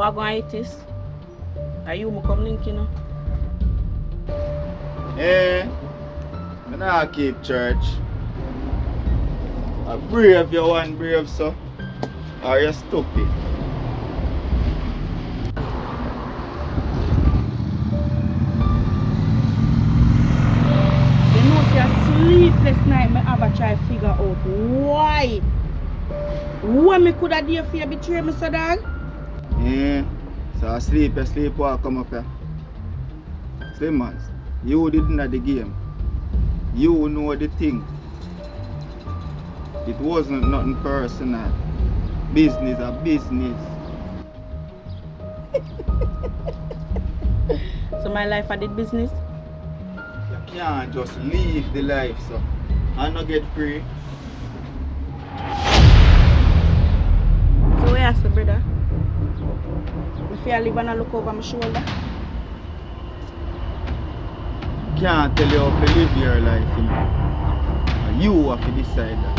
I go and eat this? Are you me come link, you know? Eh, I not keep church. I brave you one brave so. Or you stupid. You know, see a sleepless night me have a try figure out why. When me coulda dare for you betray me so dog? Yeah. So I sleep, walk come up here. Slimmers, you didn't know the game. You know the thing. It wasn't nothing personal. Business a business. So my life I did business? You can't just leave the life so. And not get free. So where else the brother? If I live and I look over my shoulder? Can't tell you how to live your life, you know. And you have to decide that.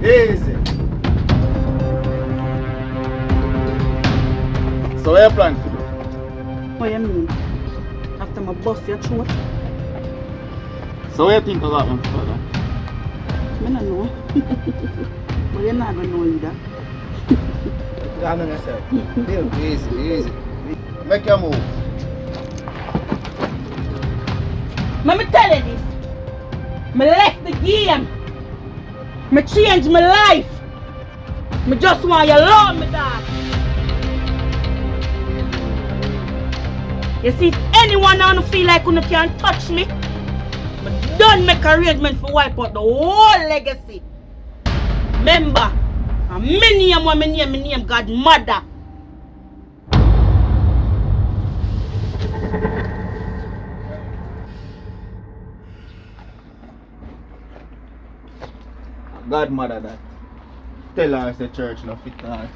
Easy. So what you plan to do? What you mean? After my bust your throat? So what you think about my father? I don't know. But you're not gonna know either. Calm down yourself. Easy. Make your move. Let me tell you this. I left the game. I changed my life. I just want you alone, my dog. You see, if anyone don't feel like you can touch me, I don't make arrangement for wipe out the whole legacy. Remember, my name GodMadda. GodMadda that. Tell her the church no fit her.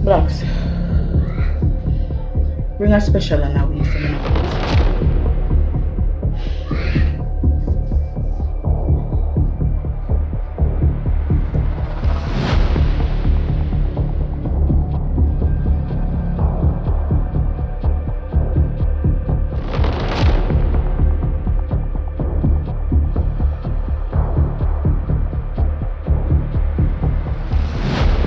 Blocks. Bring a special and a weed for me now.